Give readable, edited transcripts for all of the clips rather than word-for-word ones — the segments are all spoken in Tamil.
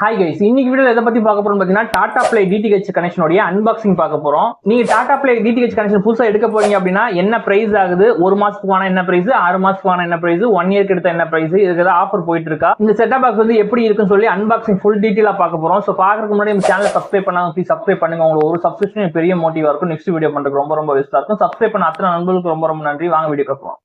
Hi guys, இன்னைக்கு வீடியோல எதை பத்தி பார்க்க போறோம்னு பாத்தீங்கன்னா டாடா பிளே டிடிஹெச் கனெக்ஷனோட அன்பாக்சிங் பார்க்க போறோம். நீங்க டாடா பிளே டிடிஹெச் கனெக்ஷன் புதுசா எடுக்க போறீங்க அப்படின்னா என்ன பிரைஸ் ஆகுது, ஒரு மாசத்துக்கு வாங்க என்ன பிரைஸ், 6 மாசத்துக்கு வாங்க என்ன பிரைஸ், 1 இயர்க்கு எடுத்த என்ன பிரைஸ், இதுக்கு ஏதாவது ஆஃபர் போயிட்டு இருக்கா, இந்த செட்டப் பாக்ஸ் வந்து எப்படி இருக்குன்னு சொல்லி அன்பாக்சிங் ஃபுல் டீடைலா பார்க்க போறோம். சோ பாக்குறதுக்கு முன்னாடி நம்ம சேனலை சப்ஸ்கிரைப் பண்ணாங்க ப்ளீஸ் சப்ஸ்கிரைப் பண்ணுங்க. உங்களுக்கு ஒரு சப்ஸ்கிரிப்ஷன் பெரிய மோட்டிவா இருக்கும். நெக்ஸ்ட் வீடியோ பண்றதுக்கு ரொம்ப யூஸ்ஃபுல்லா இருக்கும். சப்ஸ்கிரைப் பண்ண அத்தனை நண்பர்களுக்கு ரொம்ப நன்றி. வாங்க வீடியோ பார்ப்போம்.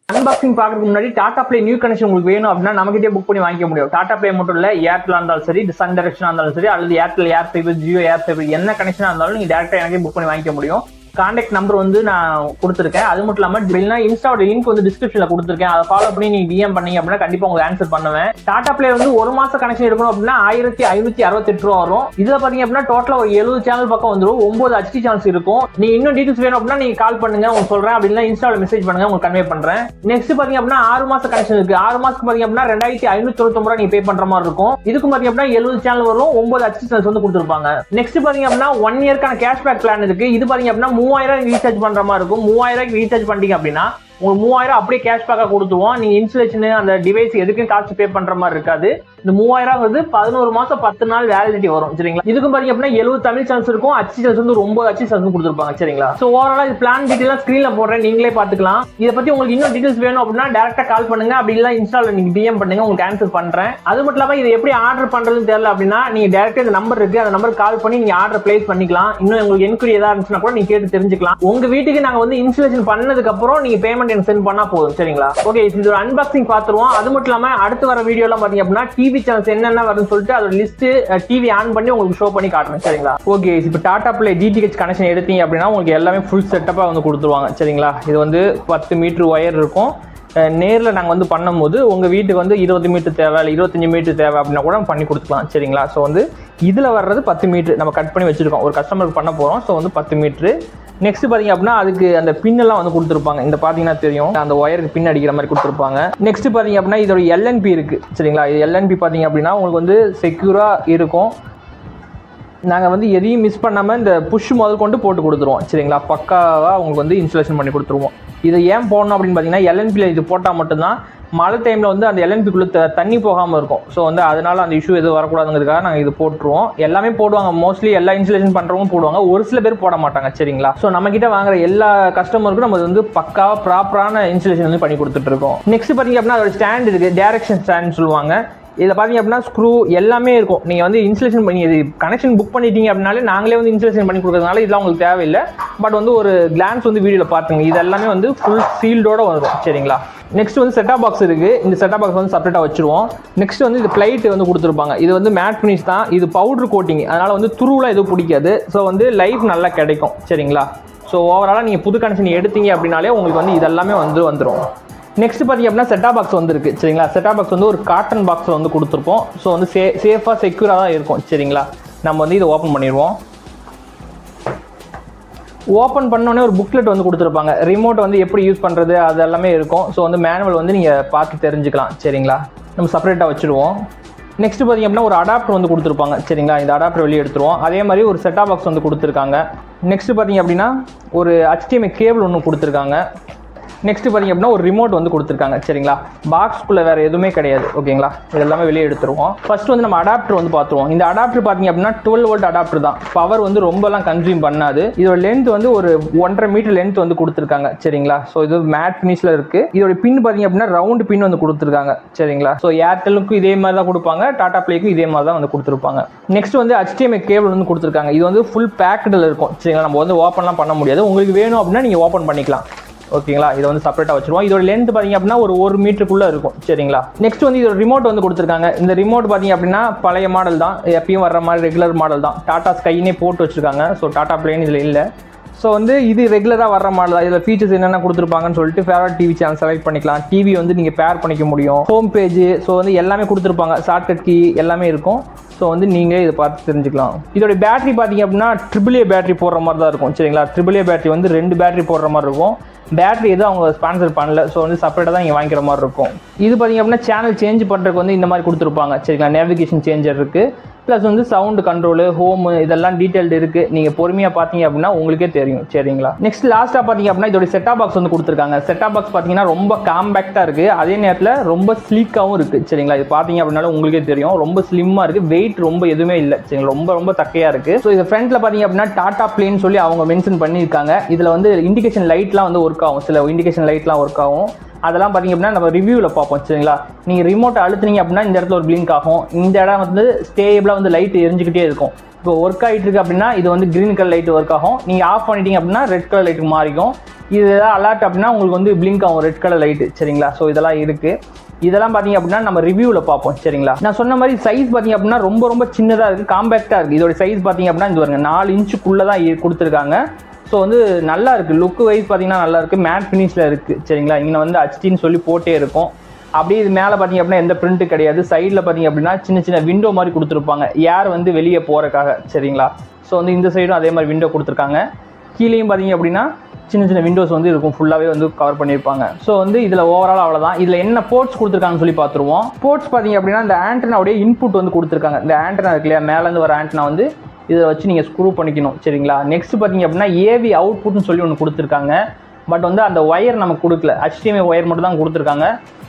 அன்பாக்சிங் பார்க்கறதுக்கு முன்னாடி டாடா பிளே நியூ கனெக்ஷன் உங்களுக்கு வேணும் அப்படின்னா நம்மகிட்டே புக் பண்ணி வாங்கிக்க முடியும். டாடா பிளே மட்டும் இல்ல, ஏர்டெல் இருந்தாலும் சரி, சன் டைரக்ஷனா இருந்தாலும் சரி, அல்லது ஏர்டெல் ஏர் ஃபைபர், ஜியோ ஏர் ஃபைபர், என்ன கனெக்ஷனா இருந்தாலும் நீங்க டேரக்டா எனக்கே புக் பண்ணி வாங்கிக்க முடியும். கான்டாக்ட் நம்பர் வந்து நான் கொடுத்துருக்கேன். அது மட்டும் இல்லாம இன்ஸ்டாவோட லிங்க் வந்து டிஸ்கிரிப்ஷன்ல கொடுத்துருக்கேன். அதை ஃபாலோ பண்ணி நீங்க டிஎம் பண்ணீங்க அப்படின்னா கண்டிப்பா உங்களுக்கு ஆன்சர் பண்ணுவேன். டாடா பிளே வந்து ஒரு மாசம் கனெக்ஷன் எடுக்கணும் அப்படின்னா 1568 ரூபா வரும். இதுல பாத்தீங்க அப்படின்னா டோட்டலா ஒரு 70 சேனல் பக்கம் வந்துடும். 9 HD சேனல்ஸ் இருக்கும். நீங்க இன்னும் டீடைல்ஸ் வேணும் அப்படின்னா நீங்க கால் பண்ணுங்க, உங்களுக்கு சொல்றேன். அப்படின்னா இன்ஸ்டால மெசேஜ் பண்ணுங்க, உங்களுக்கு கன்வே பண்றேன். நெக்ஸ்ட் பாத்தீங்க அப்படின்னா 6 மாசம் கனெக்ஷன் இருக்கு. 6 மாசத்துக்கு பாத்தீங்க அப்படின்னா 2599 ரூபா நீங்க பே பண்ற மாதிரி இருக்கும். இதுக்கு பாத்தீங்க அப்படின்னா 70 சேனல் வரும், 9 HD சேனல்ஸ் வந்து கொடுத்துருப்பாங்க. நெக்ஸ்ட் பாத்தீங்க அப்படின்னா 1 இயர்க்கான கேஷ்பேக் பிளான் இருக்கு. இது பாத்தீங்க அப்படின்னா 3000 ரீசார்ஜ் பண்ற மாதிரி இருக்கும். 3000 ரீசார்ஜ் பண்ணிட்டீங்க அப்படின்னா உங்களுக்கு 3000 அப்படியே கேஷ்பேக்கா கொடுத்துருவோம். நீங்க இன்ஸ்டாலேஷன் அந்த டிவைஸ் எதுக்கும் காசு பே பண்ற மாதிரி இருக்காது. இந்த 3000 வந்து 11 மாசம் 10 நாள் வேலிடிட்டி வரும். சரிங்களா? இதுக்கும் பாத்தீங்க அப்படின்னா 70 தமிழ் சேனல்ஸ் இருக்கும். HD சேனல்ஸ் வந்து 9 HD சேனல்ஸ் கொடுத்துருப்பாங்க. சரிங்களா? சோ ஓவராலா இது பிளான் டீடைல்ஸ் ஸ்கிரீன்ல போடுறேன், நீங்களே பாத்துக்கலாம். இதை பத்தி உங்களுக்கு இன்னும் டீடைல்ஸ் வேணும் அப்படின்னா டேரக்டா கால் பண்ணுங்க, அப்படி இல்ல இன்ஸ்டால நீங்க டிஎம் பண்ணுங்க, உங்களுக்கு ஆன்சர் பண்றேன். அது மட்டும் இல்லாம இது எப்படி ஆர்டர் பண்றதுன்னு தெரியல அப்படின்னா நீங்க டேரக்டா இந்த நம்பர் இருக்கு, அந்த நம்பர் கால் பண்ணி நீங்க ஆர்டர் பிளேஸ் பண்ணிக்கலாம். இன்னும் உங்களுக்கு என்கொயரி ஏதாவது இருந்துச்சுன்னா கூட நீங்க கேட்டு தெரிஞ்சுக்கலாம். உங்க வீட்டுக்கு நாங்க வந்து இன்ஸ்டாலேஷன் பண்ணதுக்கு அப்புறம் நீங்க பேமெண்ட் எனக்கு சென்ட் பண்ணா போதும். சரிங்களா? ஓகே, இது ஒரு அன்பாக்சிங் பாத்துருவோம். அது மட்டும் இல்லாம அடுத்து வர வீடியோ எல்லாம் பாத்தீங்க அப்படின்னா டிவி சேனல்ஸ் என்னென்ன வருதுன்னு சொல்லிட்டு அதோட லிஸ்ட் டிவி ஆன் பண்ணி உங்களுக்கு ஷோ பண்ணி காட்டுறேன். சரிங்களா? ஓகே, இப்போ டாடா பிளே டிடிஹெச் கனெக்ஷன் எடுத்தீங்க அப்படின்னா உங்களுக்கு எல்லாமே ஃபுல் செட்டப்பா வந்து கொடுத்துருவாங்க. சரிங்களா? இது வந்து 10 மீட்டர் ஒயர் இருக்கும். நேரில் நாங்கள் வந்து பண்ணும்போது உங்கள் வீட்டுக்கு வந்து 20 மீட்டர் தேவை, இல்லை 25 மீட்டர் தேவை அப்படின்னா கூட பண்ணி கொடுத்துக்கலாம். சரிங்களா? ஸோ வந்து இதில் வர்றது 10 மீட்டர் நம்ம கட் பண்ணி வச்சுருக்கோம். ஒரு கஸ்டமருக்கு பண்ண போகிறோம். ஸோ வந்து 10 மீட்ரு. நெக்ஸ்ட் பார்த்தீங்க அப்படின்னா அதுக்கு அந்த பின்னெல்லாம் வந்து கொடுத்துருப்பாங்க. இந்த பார்த்தீங்கன்னா தெரியும், அந்த ஒயருக்கு பின் அடிக்கிற மாதிரி கொடுத்துருப்பாங்க. நெக்ஸ்ட் பார்த்தீங்க அப்படின்னா இதோட LNP இருக்குது. சரிங்களா? இது LNP பார்த்தீங்க அப்படின்னா உங்களுக்கு வந்து செக்யூராக இருக்கும். நாங்கள் வந்து எதையும் மிஸ் பண்ணாமல் இந்த புஷ் முதல் கொண்டு போட்டு கொடுத்துருவோம். சரிங்களா? பக்காவாக உங்களுக்கு வந்து இன்ஸ்டாலேஷன் பண்ணி கொடுத்துருவோம். இதை ஏன் போடணும் அப்படின்னு பார்த்தீங்கன்னா LNPயில் இது போட்டால் மட்டும்தான் மழை டைமில் வந்து அந்த LNPக்குள்ளே தண்ணி போகாமல் இருக்கும். ஸோ வந்து அதனால அந்த இஷ்யூ எதுவும் வரக்கூடாதுங்கிறதுக்காக நாங்கள் இது போட்டுருவோம். எல்லாமே போடுவாங்க, மோஸ்ட்லி எல்லா இன்ஸ்டாலேஷன் பண்ணுறவங்க போடுவாங்க, ஒரு சில பேர் போட மாட்டாங்க. சரிங்களா? ஸோ நம்ம கிட்ட வாங்குற எல்லா கஸ்டமருக்கும் நம்ம வந்து பக்காவாக ப்ராப்பரான இன்ஸ்டாலேஷன் வந்து பண்ணி கொடுத்துட்டு இருக்கோம். நெக்ஸ்ட் பார்த்தீங்க அப்படின்னா அதோட ஸ்டாண்ட் இருக்குது, டைரக்ஷன் ஸ்டாண்ட் சொல்லுவாங்க. இதில் பார்த்தீங்க அப்படின்னா ஸ்க்ரூ எல்லாமே இருக்கும். நீங்கள் வந்து இன்ஸ்டாலேஷன் பண்ணி இது கனெக்ஷன் புக் பண்ணிட்டீங்க அப்படின்னாலே நாங்களே வந்து இன்ஸ்டாலேஷன் பண்ணி கொடுக்கறதுனால இதெல்லாம் உங்களுக்கு தேவையில்லை. பட் வந்து ஒரு கிளான்ஸ் வந்து வீடியோவில் பார்த்துங்க, இது எல்லாமே வந்து ஃபுல் சீல்டோட வரும். சரிங்களா? நெக்ஸ்ட் வந்து செட்டப் பாக்ஸ் இருக்குது. இந்த செட்டப் பாக்ஸ் வந்து செப்பரேட்டாக வச்சுருவோம். நெக்ஸ்ட் வந்து இது பிளைட் வந்து கொடுத்துருப்பாங்க. இது வந்து மேட் ஃபினிஷ் தான், இது பவுடர் கோட்டிங், அதனால் வந்து துருவெலாம் எதுவும் பிடிக்காது. ஸோ வந்து லைஃப் நல்லா கிடைக்கும். சரிங்களா? ஸோ ஓவராலாக நீங்கள் புது கனெக்ஷன் எடுத்தீங்க அப்படின்னாலே உங்களுக்கு வந்து இதெல்லாமே வந்துடும். நெக்ஸ்ட் பார்த்தீங்க அப்படின்னா செட்டப் பாக்ஸ் வந்துருக்கு. சரிங்களா? செட்டப் பாக்ஸ் வந்து ஒரு காட்டன் பாக்ஸில் வந்து கொடுத்துருப்போம். ஸோ வந்து சேஃபாக செக்யூராக தான் இருக்கும். சரிங்களா? நம்ம வந்து இதை ஓப்பன் பண்ணிடுவோம். ஓப்பன் பண்ணோடனே ஒரு புக்லெட் வந்து கொடுத்துருப்பாங்க. ரிமோட் வந்து எப்படி யூஸ் பண்ணுறது அது எல்லாமே இருக்கும். ஸோ வந்து மேனுவல் வந்து நீங்கள் பார்த்து தெரிஞ்சுக்கலாம். சரிங்களா? நம்ம செப்பரேட்டாக வச்சுருவோம். நெக்ஸ்ட் பார்த்தீங்க அப்படின்னா ஒரு அடாப்டர் வந்து கொடுத்துருப்பாங்க. சரிங்களா? இந்த அடாப்டர் வெளியே எடுத்துருவோம். அதே மாதிரி ஒரு செட்டப் பாக்ஸ் வந்து கொடுத்துருக்காங்க. நெக்ஸ்ட் பார்த்தீங்க அப்படின்னா ஒரு HDMI கேபிள் ஒன்று கொடுத்துருக்காங்க. நெக்ஸ்ட் பார்த்தீங்க அப்படின்னா ஒரு ரிமோட் வந்து கொடுத்துருக்காங்க. சரிங்களா? பாக்ஸ்க்குள்ளே வேறு எதுவுமே கிடையாது. ஓகேங்களா? இதெல்லாமே வெளியே எடுத்துருவோம். ஃபர்ஸ்ட் வந்து நம்ம அடாப்டர் வந்து பார்த்துருவோம். இந்த அடாப்டர் பார்த்தீங்க அப்படின்னா 12 வோல்ட் அடாப்டர் தான். பவர் வந்து ரொம்பலாம் கன்சியூம் பண்ணாது. இதோட லென்த் வந்து ஒரு 1.5 மீட்டர் லென்த் வந்து கொடுத்துருக்காங்க. சரிங்களா? ஸோ இது மேட் ஃபினிஷில் இருக்குது. இதோட பின் பார்த்தீங்க அப்படின்னா ரவுண்டு பின் வந்து கொடுத்துருக்காங்க. சரிங்களா? ஸோ ஏர்டெலுக்கும் இதே மாதிரி தான் கொடுப்பாங்க, டாடா பிளேக்கும் இதே மாதிரி தான் வந்து கொடுத்துருப்பாங்க. நெக்ஸ்ட் வந்து HDMI கேபிள் வந்து கொடுத்துருக்காங்க. இது வந்து ஃபுல் பேக்கடில் இருக்கும். சரிங்களா? நம்ம வந்து ஓப்பன்லாம் பண்ண முடியாது. உங்களுக்கு வேணும் அப்படின்னா நீங்கள் ஓப்பன் பண்ணிக்கலாம். ஓகேங்களா? இதை வந்து செப்பரேட்டாக வச்சுருவோம். இதோட லென்த் பார்த்தீங்க அப்படின்னா ஒரு 1 மீட்டருக்குள்ளே இருக்கும். சரிங்களா? நெக்ஸ்ட் வந்து இதோட ரிமோட் வந்து கொடுத்துருக்காங்க. இந்த ரிமோட் பார்த்தீங்க அப்படின்னா பழைய மாடல் தான், எப்பயும் வர்ற மாதிரி ரெகுலர் மாடல் தான். டாடா ஸ்கைனே போட்டு வச்சுருக்காங்க. ஸோ டாடா பிளேன் இதில் இல்லை. ஸோ வந்து இது ரெகுலராக வர்ற மாடல் தான். இதில் ஃபீச்சர்ஸ் என்னென்ன கொடுத்துருப்பாங்கன்னு சொல்லிட்டு ஃபேவரட் டிவி சேனல் செலக்ட் பண்ணிக்கலாம். டிவி வந்து நீங்கள் பேர் பண்ணிக்க முடியும். ஹோம் பேஜ், ஸோ வந்து எல்லாமே கொடுத்துருப்பாங்க. ஷார்ட்கட் கீ எல்லாமே இருக்கும். ஸோ வந்து நீங்களே இதை பார்த்து தெரிஞ்சுக்கலாம். இதோட பேட்டரி பார்த்தீங்க அப்படின்னா AAA பேட்டரி போடுற மாதிரி தான் இருக்கும். சரிங்களா? AAA பேட்டரி வந்து 2 பேட்டரி போடுற மாதிரி இருக்கும். பேட்டரி எதுவும் அவங்க ஸ்பான்சர் பண்ணல. ஸோ வந்து செப்பரேட்டாக தான் நீங்கள் வாங்கிக்கிற மாதிரி இருக்கும். இது பார்த்தீங்க அப்படின்னா சேனல் சேஞ்ச் பண்ணுறதுக்கு வந்து இந்த மாதிரி கொடுத்துருப்பாங்க. சரிங்களா? நேவிகேஷன் சேஞ்சர் இருக்குது. ப்ளஸ் வந்து சவுண்ட் கண்ட்ரோலு, ஹோம் இதெல்லாம் டீடைல்டு இருக்கு. நீங்க பொறுமையா பாத்தீங்க அப்படின்னா உங்களுக்கே தெரியும். சரிங்களா? நெக்ஸ்ட் லாஸ்டா பாத்தீங்க அப்படின்னா இதோட செட்டாப் பாக்ஸ் வந்து கொடுத்துருக்காங்க. செட்டாப் பாக்ஸ் பாத்தீங்கன்னா ரொம்ப காம்பேக்டா இருக்கு, அதே நேரத்தில் ரொம்ப ஸ்லீக்காவும் இருக்கு. சரிங்களா? இது பாத்தீங்க அப்படின்னாலும் உங்களுக்கே தெரியும், ரொம்ப ஸ்லிம்மா இருக்கு, வெயிட் ரொம்ப எதுவுமே இல்லை. சரிங்களா? ரொம்ப ரொம்ப தக்கையா இருக்கு. ஸோ இது ஃப்ரண்ட்ல பாத்தீங்க அப்படின்னா டாடா பிளேன்னு சொல்லி அவங்க மென்ஷன் பண்ணியிருக்காங்க. இதுல வந்து இண்டிகேஷன் லைட்லாம் வந்து ஒர்க் ஆகும், சில இண்டிகேஷன் லைட்லாம் ஒர்க் ஆகும். அதெல்லாம் பார்த்தீங்க அப்படின்னா நம்ம ரிவ்யூவில் பார்ப்போம். சரிங்களா? நீங்கள் ரிமோட்டை அழுத்துனீங்க அப்படின்னா இந்த இடத்துல ஒரு பிளிங்க் ஆகும், இந்த இடம் வந்து ஸ்டேபிளாக வந்து லைட் எரிஞ்சுக்கிட்டே இருக்கும். இப்போ ஒர்க் ஆகிட்டு இருக்கு அப்படின்னா இது வந்து கிரீன் கலர் லைட் ஒர்க் ஆகும், நீங்கள் ஆஃப் பண்ணிட்டீங்க அப்படின்னா ரெட் கலர் லைட்டுக்கு மாறிக்கும். இது ஏதாவது அலர்ட் அப்படின்னா உங்களுக்கு வந்து பிளிங்க் ஆகும் ரெட் கலர் லைட்டு. சரிங்களா? ஸோ இதெல்லாம் இருக்குது. இதெல்லாம் பார்த்தீங்க அப்படின்னா நம்ம ரிவ்யூவில் பார்ப்போம். சரிங்களா? நான் சொன்ன மாதிரி சைஸ் பார்த்தீங்க அப்படின்னா ரொம்ப ரொம்ப சின்னதாக இருக்குது, காம்பேக்டாக இருக்குது. இதோட சைஸ் பார்த்தீங்க அப்படின்னா இது பாருங்க 4 இன்ச்சுக்குள்ளே தான் கொடுத்துருக்காங்க. ஸோ வந்து நல்லா இருக்குது, லுக் வைஸ் பார்த்தீங்கன்னா நல்லா இருக்குது, மேட் ஃபினிஷில் இருக்குது. சரிங்களா? இங்கே வந்து HDன்னு சொல்லி போட்டே இருக்கும். அப்படியே இது மேலே பார்த்தீங்க அப்படின்னா எந்த பிரிண்ட்டு கிடையாது. சைடில் பார்த்தீங்க அப்படின்னா சின்ன சின்ன விண்டோ மாதிரி கொடுத்துருப்பாங்க, ஏர் வந்து வெளியே போகிறக்காக. சரிங்களா? ஸோ வந்து இந்த சைடும் அதே மாதிரி விண்டோ கொடுத்துருக்காங்க. கீழேயும் பார்த்தீங்க அப்படின்னா சின்ன சின்ன விண்டோஸ் வந்து இருக்கும், ஃபுல்லாகவே வந்து கவர் பண்ணியிருப்பாங்க. ஸோ வந்து இதில் ஓவரால் அவ்வளோதான். இதில் என்ன போர்ட்ஸ் கொடுத்துருக்காங்கன்னு சொல்லி பார்த்துருவோம். போர்ட்ஸ் பார்த்தீங்க அப்படின்னா இந்த ஆண்டனாவுடைய இன்புட் வந்து கொடுத்துருக்காங்க. இந்த ஆண்டனா இருக்கு இல்லையா, மேலேருந்து வர ஆண்டனா வந்து இதை வச்சு நீங்கள் ஸ்க்ரூ பண்ணிக்கணும். சரிங்களா? நெக்ஸ்ட் பார்த்தீங்க அப்படின்னா ஏவி அவுட்புட்னு சொல்லி ஒன்று கொடுத்துருக்காங்க. பட் வந்து அந்த ஒயர் நமக்கு கொடுக்கல, HDMI ஒயர் மட்டும் தான் கொடுத்துருக்காங்க.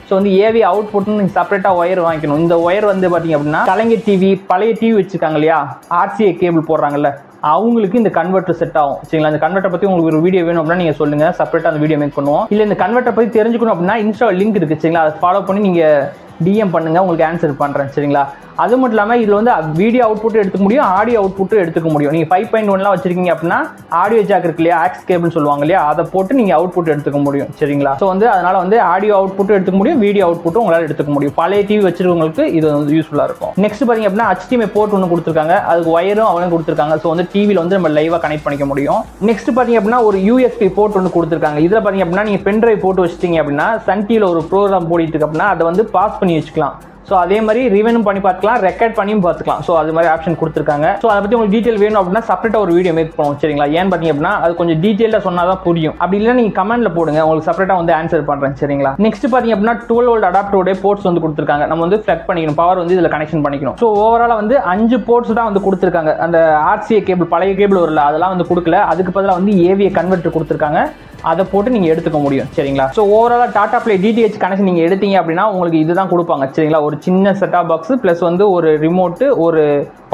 ஸோ வந்து ஏவி அவுட்புட்னு நீங்கள் செப்பரேட்டாக ஒயர் வாங்கிக்கணும். இந்த ஒயர் வந்து பார்த்தீங்க அப்படின்னா கலைஞர் டிவி, பழைய டிவி வச்சுருக்காங்க இல்லையா, RCA கேபிள் போடுறாங்கல்ல, அவங்களுக்கு இந்த கன்வெர்ட்டர் செட் ஆகும். சரிங்களா? இந்த கன்வெர்ட்டர் பற்றி உங்களுக்கு ஒரு வீடியோ வேணும் அப்படின்னா நீங்கள் சொல்லுங்கள், செப்பரேட்டாக அந்த வீடியோ மேக் பண்ணுவோம். இல்லை இந்த கன்வெர்ட்டர் பற்றி தெரிஞ்சுக்கணும் அப்படின்னா இன்ஸ்டா லிங்க் இருக்குது. சரிங்களா? அதை ஃபாலோ பண்ணி நீங்கள் DM பண்ணுங்கள், உங்களுக்கு ஆன்சர் பண்ணுறேன். சரிங்களா? அது மட்டும் இல்லாமல் இதில் வந்து வீடியோ அவுட்புட்டும் எடுத்துக்க முடியும், ஆடியோ அவுட்புட்டும் எடுத்துக்க முடியும். நீங்கள் 5.1 வச்சிருக்கீங்க அப்படின்னா ஆடியோ ஜாக் இருக்கு இல்லையா, ஆக்ஸ் கேபிள் சொல்லுவாங்க இல்லையா, அதை போட்டு நீங்கள் அவுட்புட் எடுத்துக்க முடியும். சரிங்களா? ஸோ வந்து அதனால வந்து ஆடியோ அவுட்புட்டும் எடுத்துக்க முடியும், வீடியோ அவுட்புட்டும் உங்களால் எடுத்துக்க முடியும். பழைய டிவி வச்சிருக்கவங்களுக்கு இது வந்து யூஸ்ஃபுல்லாக இருக்கும். நெக்ஸ்ட் பார்த்தீங்க அப்படின்னா HDMI போர்ட் ஒன்று கொடுத்துருக்காங்க, அதுக்கு ஒயரும் அவங்களும் கொடுத்துருக்காங்க. ஸோ வந்து டிவியில் வந்து நம்ம லைவாக கனெக்ட் பண்ணிக்க முடியும். நெக்ஸ்ட் பார்த்தீங்க அப்படின்னா ஒரு USB போர்ட் ஒன்று கொடுத்துருக்காங்க. இதில் பார்த்தீங்க அப்படின்னா நீங்கள் பென்ட்ரைவ் போட்டு வச்சிட்டீங்க அப்படின்னா சன் டிவியில் ஒரு ப்ரோக்ராம் போடிட்டு இருக்கு அப்படின்னா அதை வந்து பாஸ் பண்ணி வச்சுக்கலாம். ஸோ அதே மாதிரி ரிவைனும் பண்ணி பார்த்துக்கலாம், ரெக்கார்ட் பண்ணியும் பார்த்துக்கலாம். ஸோ அது மாதிரி ஆப்ஷன் கொடுத்துருக்காங்க. ஸோ அதை பற்றி உங்களுக்கு டீட்டெயில் வேணும் அப்படின்னா செப்பரேட்டாக ஒரு வீடியோ மேக் பண்ணுவோம். சரிங்களா? ஏன்னு பார்த்தீங்க அப்படின்னா அது கொஞ்சம் டீட்டெயிலாக சொன்னால் தான் புரியும். அப்படி இல்லைன்னா நீங்கள் கமெண்ட்டில் போடுங்க, உங்களுக்கு செப்பரேட்டாக வந்து ஆன்சர் பண்ணுறேன். சரிங்களா? நெக்ஸ்ட் பார்த்தீங்க அப்படின்னா 12 வோல்ட் அடாப்டரோட போர்ட்ஸ் வந்து கொடுத்துருக்காங்க. நம்ம வந்து ஃப்ளக் பண்ணிக்கணும், பவர் வந்து இதில் கனெக்ஷன் பண்ணிக்கணும். ஸோ ஓவராலாக வந்து 5 போர்ட்ஸ் தான் வந்து கொடுத்துருக்காங்க. அந்த RCA கேபிள், பழைய கேபிள் வரல, அதெல்லாம் வந்து கொடுக்கல. அதுக்கு பதிலாக வந்து AVA கன்வெர்ட்டர் கொடுத்துருக்காங்க, அதை போட்டு நீங்கள் எடுத்துக்க முடியும். சரிங்களா? ஸோ ஓவராலாக டாடா பிளே DTH கனெக்ஷன் நீங்கள் எடுத்தீங்க அப்படின்னா உங்களுக்கு இதுதான் கொடுப்பாங்க. சரிங்களா? ஒரு சின்ன செட்டாப் பாக்ஸ் ப்ளஸ் வந்து ஒரு ரிமோட்டு, ஒரு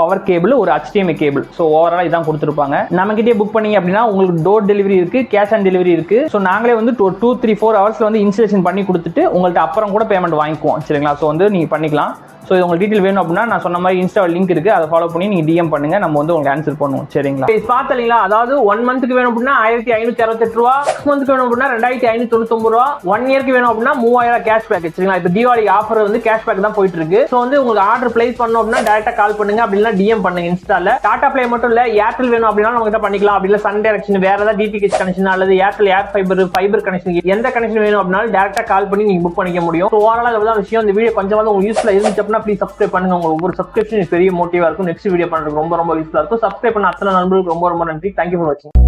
பவர் கேபிள், ஒரு HDMI கேபிள். ஸோ ஓவராலாக இதான் கொடுத்துருப்பாங்க. நம்மகிட்டே புக் பண்ணீங்க அப்படின்னா உங்களுக்கு டோர் டெலிவரி இருக்குது, கேஷ் ஆன் டெலிவரி இருக்குது. ஸோ நாங்களே வந்து 2-3-4 ஹவர்ஸில் வந்து இன்ஸ்டலேஷன் பண்ணி கொடுத்துட்டு உங்கள்கிட்ட அப்புறம் கூட பேமெண்ட் வாங்கிக்குவோம். சரிங்களா? ஸோ வந்து நீங்கள் பண்ணிக்கலாம். ஸோ இது உங்களுக்கு டீட்டெயில் வேணும் அப்படின்னா நான் சொன்ன மாதிரி இன்ஸ்டா லிங்க் இருக்குது, அதை ஃபாலோ பண்ணி நீங்கள் DM பண்ணுங்கள், நம்ம வந்து உங்களுக்கு ஆன்சர் பண்ணுவோம். சரிங்களா? பார்த்தீங்களா? அதாவது 1 மந்த்துக்கு வேணும் அப்படின்னா 1568 ரூபா, 6 மந்த்துக்கு வேணும் அப்படின்னா 2599 ரூபா, 1 இயர்க்கு வேணும் அப்படின்னா 3000 கேஷ் பேக். சரிங்களா? இப்போ தீபாவளி ஆஃபர் வந்து கேஷ் பேக் தான் போயிட்டு இருக்கு. ஸோ வந்து உங்களுக்கு ஆர்டர் பிளேஸ் பண்ணணும் அப்படின்னா டேரக்டா கால் பண்ணுங்க, அப்படி இல்லைனா DM பண்ணுங்க இன்ஸ்டால. டாடா பிளே மட்டும் இல்லை, ஏர்டெல் வேணும் அப்படின்னா நம்ம கிட்ட பண்ணிக்கலாம். அப்படி இல்லை சன் டைரக்ஷன், வேற ஏதாவது DTH கனெக்ஷன் அல்லது ஏர்டெல் ஏர் ஃபைபர் கனெக்ஷன், எந்த கனெக்ஷன் வேணும் அப்படின்னாலும் டேரக்டா கால் பண்ணி நீங்க புக் பண்ணிக்க முடியும். ஸோ ஓவரால் இதுதான் விஷயம். இந்த வீடியோ கொஞ்சம் உங்களுக்கு யூஸ்ஃபுல்லா இருந்துச்சு அப்படின்னா ப்ளீஸ் சப்ஸ்கிரைப் பண்ணுங்க. உங்களுக்கு ஒரு சப்ஸ்கிரிப்ஷன் பெரிய மோட்டிவா இருக்கும். நெக்ஸ்ட் வீடியோ பண்றதுக்கு ரொம்ப ரொம்ப யூஸ்ஃபுல்லா இருக்கும். சப்ஸ்கிரைப் பண்ண அத்தனை நண்பர்களுக்கு ரொம்ப ரொம்ப நன்றி. தேங்க்யூ ஃபார் வாட்சிங்.